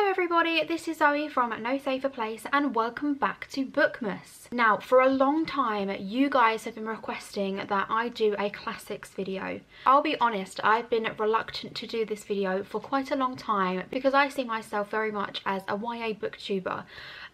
everybody, this is Zoe from No Safer Place and welcome back to Bookmas. Now, for a long time, you guys have been requesting that I do a classics video. I'll be honest, I've been reluctant to do this video for quite a long time because I see myself very much as a YA booktuber,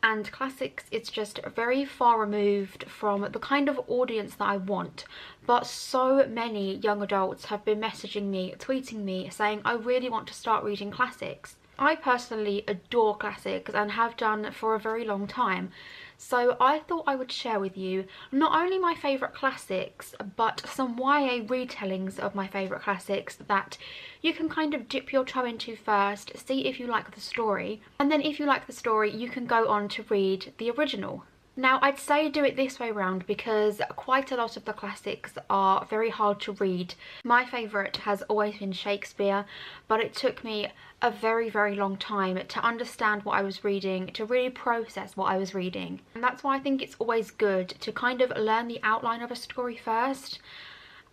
and classics is just very far removed from the kind of audience that I want. But so many young adults have been messaging me, tweeting me, saying I really want to start reading classics. I personally adore classics and have done for a very long time, so I thought I would share with you not only my favourite classics but some YA retellings of my favourite classics that you can kind of dip your toe into first, see if you like the story, and then if you like the story you can go on to read the original. Now, I'd say do it this way round because quite a lot of the classics are very hard to read. My favourite has always been Shakespeare, but it took me a very long time to understand what I was reading, to really process what I was reading. And that's why I think it's always good to kind of learn the outline of a story first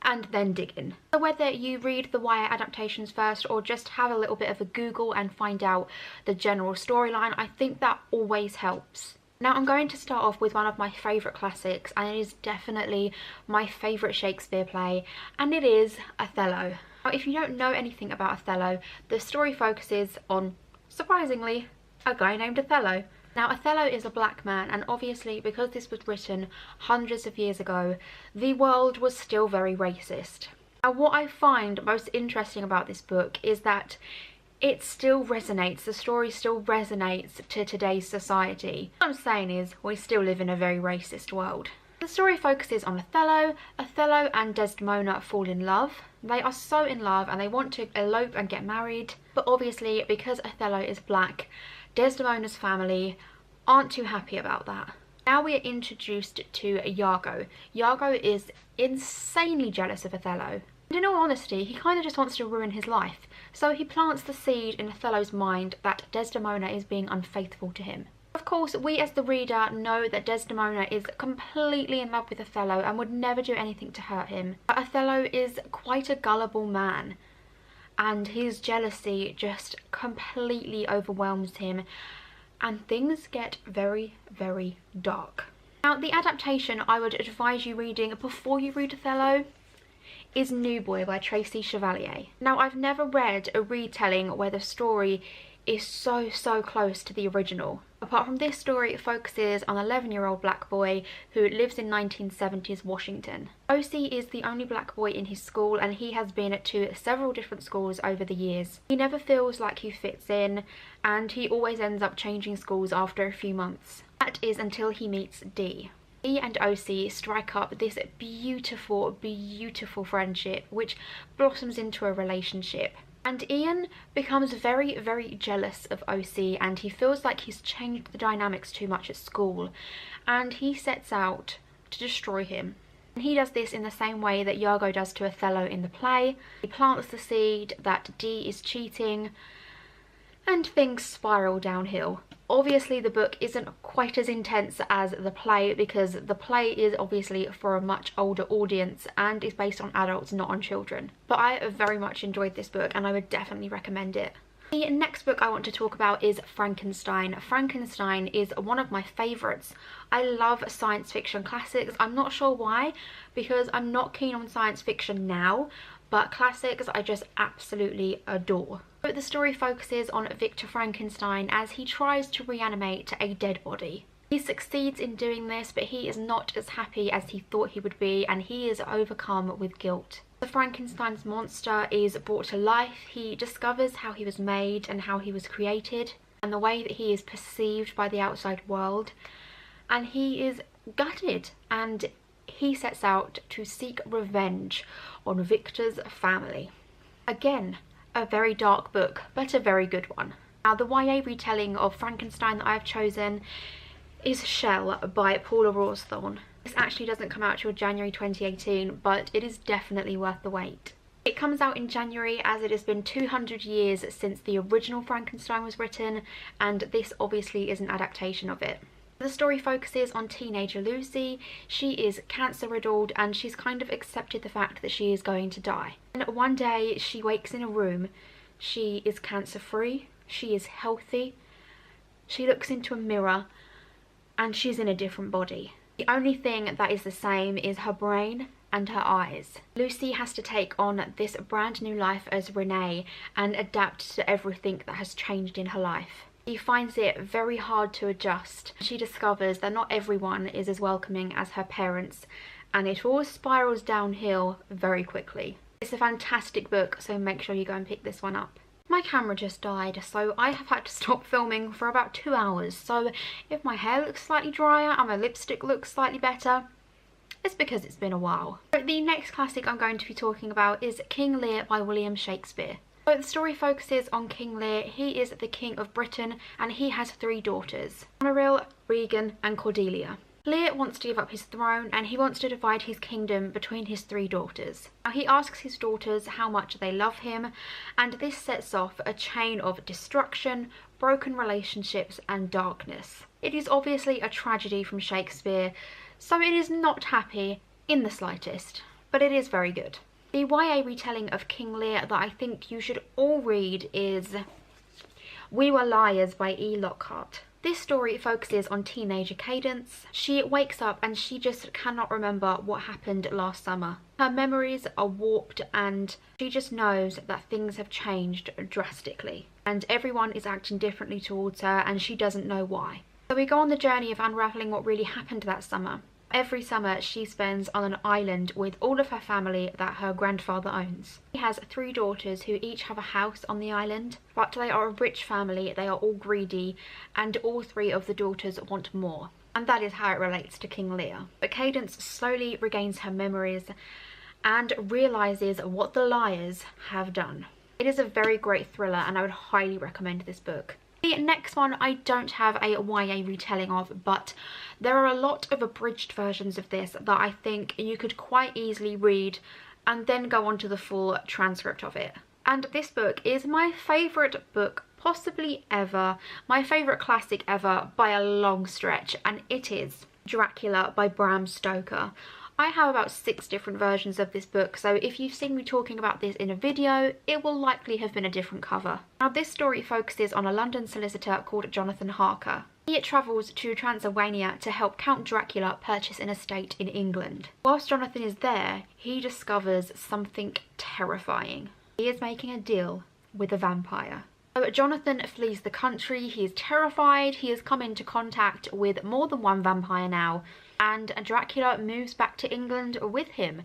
and then dig in. So whether you read the YA adaptations first or just have a little bit of a Google and find out the general storyline, I think that always helps. Now, I'm going to start off with one of my favourite classics, and it is definitely my favourite Shakespeare play, and it is Othello. Now, if you don't know anything about Othello, the story focuses on, surprisingly, a guy named Othello. Now, Othello is a black man, and obviously because this was written hundreds of years ago, the world was still very racist. Now, what I find most interesting about this book is that it still resonates, the story still resonates to today's society. What I'm saying is, we still live in a very racist world. The story focuses on Othello. Othello and Desdemona fall in love. They are so in love and they want to elope and get married. But obviously, because Othello is black, Desdemona's family aren't too happy about that. Now we are introduced to Iago. Iago is insanely jealous of Othello. And in all honesty, he kind of just wants to ruin his life. So he plants the seed in Othello's mind that Desdemona is being unfaithful to him. Of course, we as the reader know that Desdemona is completely in love with Othello and would never do anything to hurt him. But Othello is quite a gullible man, and his jealousy just completely overwhelms him, and things get very dark. Now, the adaptation I would advise you reading before you read Othello is New Boy by Tracy Chevalier. Now, I've never read a retelling where the story is so close to the original. Apart from this story, it focuses on an 11-year-old black boy who lives in 1970s Washington. O.C. is the only black boy in his school, and he has been to several different schools over the years. He never feels like he fits in, and he always ends up changing schools after a few months. That is until he meets Dee. He and O.C. strike up this beautiful friendship which blossoms into a relationship. And Ian becomes very jealous of O.C. and he feels like he's changed the dynamics too much at school, and he sets out to destroy him. And he does this in the same way that Iago does to Othello in the play. He plants the seed that Dee is cheating, and things spiral downhill. Obviously, the book isn't quite as intense as the play because the play is obviously for a much older audience and is based on adults, not on children. But I very much enjoyed this book and I would definitely recommend it. The next book I want to talk about is Frankenstein. Frankenstein is one of my favourites. I love science fiction classics. I'm not sure why, because I'm not keen on science fiction now, but classics I just absolutely adore. But the story focuses on Victor Frankenstein as he tries to reanimate a dead body. He succeeds in doing this, but he is not as happy as he thought he would be, and he is overcome with guilt. The Frankenstein's monster is brought to life. He discovers how he was made and how he was created and the way that he is perceived by the outside world, and he is gutted, and he sets out to seek revenge on Victor's family. Again, a very dark book, but a very good one. Now, the YA retelling of Frankenstein that I have chosen is Shell by Paula Rawsthorne. This actually doesn't come out till January 2018, but it is definitely worth the wait. It comes out in January as it has been 200 years since the original Frankenstein was written, and this obviously is an adaptation of it. The story focuses on teenager Lucy. She is cancer riddled and she's kind of accepted the fact that she is going to die. And one day she wakes in a room. She is cancer free, she is healthy, She looks into a mirror and she's in a different body. The only thing that is the same is her brain and her eyes. Lucy has to take on this brand new life as Renee and adapt to everything that has changed in her life. She finds it very hard to adjust. She discovers that not everyone is as welcoming as her parents, and it all spirals downhill very quickly. It's a fantastic book, so make sure you go and pick this one up. My camera just died, so I have had to stop filming for about 2 hours, so if my hair looks slightly drier and my lipstick looks slightly better, it's because it's been a while. So the next classic I'm going to be talking about is King Lear by William Shakespeare. So the story focuses on King Lear. He is the King of Britain and he has 3 daughters, Goneril, Regan and Cordelia. Lear wants to give up his throne and he wants to divide his kingdom between his 3 daughters. Now he asks his daughters how much they love him, and this sets off a chain of destruction, broken relationships and darkness. It is obviously a tragedy from Shakespeare, so it is not happy in the slightest, but it is very good. The YA retelling of King Lear that I think you should all read is We Were Liars by E. Lockhart. This story focuses on teenager Cadence. She wakes up and she just cannot remember what happened last summer. Her memories are warped and she just knows that things have changed drastically. And everyone is acting differently towards her and she doesn't know why. So we go on the journey of unravelling what really happened that summer. Every summer she spends on an island with all of her family that her grandfather owns. She has 3 daughters who each have a house on the island, but they are a rich family, they are all greedy, and all 3 of the daughters want more. And that is how it relates to King Lear. But Cadence slowly regains her memories and realises what the liars have done. It is a very great thriller and I would highly recommend this book. The next one I don't have a YA retelling of, but there are a lot of abridged versions of this that I think you could quite easily read and then go on to the full transcript of it. And this book is my favourite book possibly ever, my favourite classic ever by a long stretch, and it is Dracula by Bram Stoker. I have about 6 different versions of this book, so if you've seen me talking about this in a video, it will likely have been a different cover. Now this story focuses on a London solicitor called Jonathan Harker. He travels to Transylvania to help Count Dracula purchase an estate in England. Whilst Jonathan is there, he discovers something terrifying. He is making a deal with a vampire. So Jonathan flees the country, he is terrified, he has come into contact with more than one vampire now, and Dracula moves back to England with him.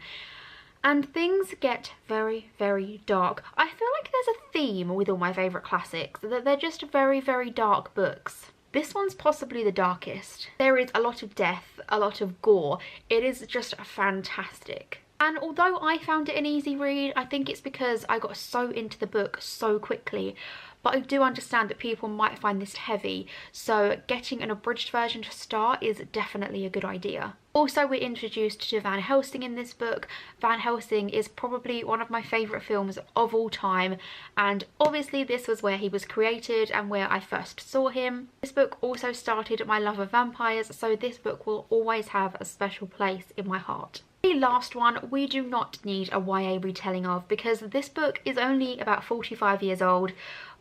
And things get very, very dark. I feel like there's a theme with all my favourite classics, that they're just very, very dark books. This one's possibly the darkest. There is a lot of death, a lot of gore. It is just fantastic. And although I found it an easy read, I think it's because I got so into the book so quickly. But I do understand that people might find this heavy, so getting an abridged version to start is definitely a good idea. Also, we're introduced to Van Helsing in this book. Van Helsing is probably one of my favourite films of all time, and obviously this was where he was created and where I first saw him. This book also started my love of vampires, so this book will always have a special place in my heart. The last one we do not need a YA retelling of because this book is only about 45 years old,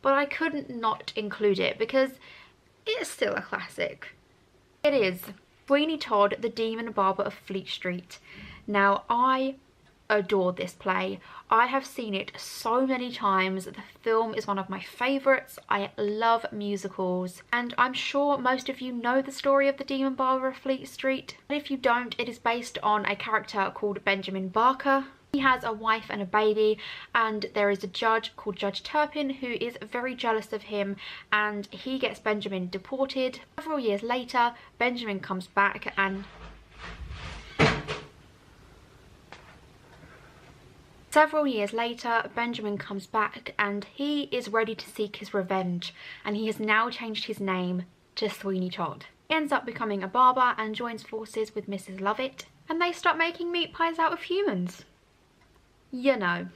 but I couldn't not include it because it's still a classic. It is Sweeney Todd, the Demon Barber of Fleet Street. Now, I adore this play. I have seen it so many times. The film is one of my favourites. I love musicals, and I'm sure most of you know the story of the Demon Barber of Fleet Street. But if you don't, it is based on a character called Benjamin Barker. He has a wife and a baby, and there is a judge called Judge Turpin who is very jealous of him, and he gets Benjamin deported. Several years later, Benjamin comes back and he is ready to seek his revenge, and he has now changed his name to Sweeney Todd. He ends up becoming a barber and joins forces with Mrs. Lovett, and they start making meat pies out of humans. You know,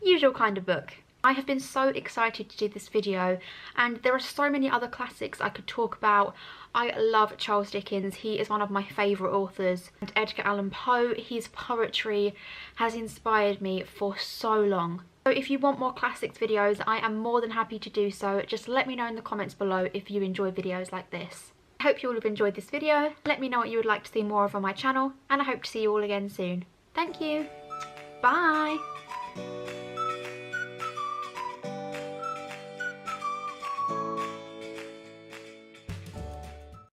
usual kind of book. I have been so excited to do this video, and there are so many other classics I could talk about. I love Charles Dickens, he is one of my favourite authors, and Edgar Allan Poe, his poetry has inspired me for so long. So if you want more classics videos, I am more than happy to do so. Just let me know in the comments below if you enjoy videos like this. I hope you all have enjoyed this video. Let me know what you would like to see more of on my channel, and I hope to see you all again soon. Thank you. Bye.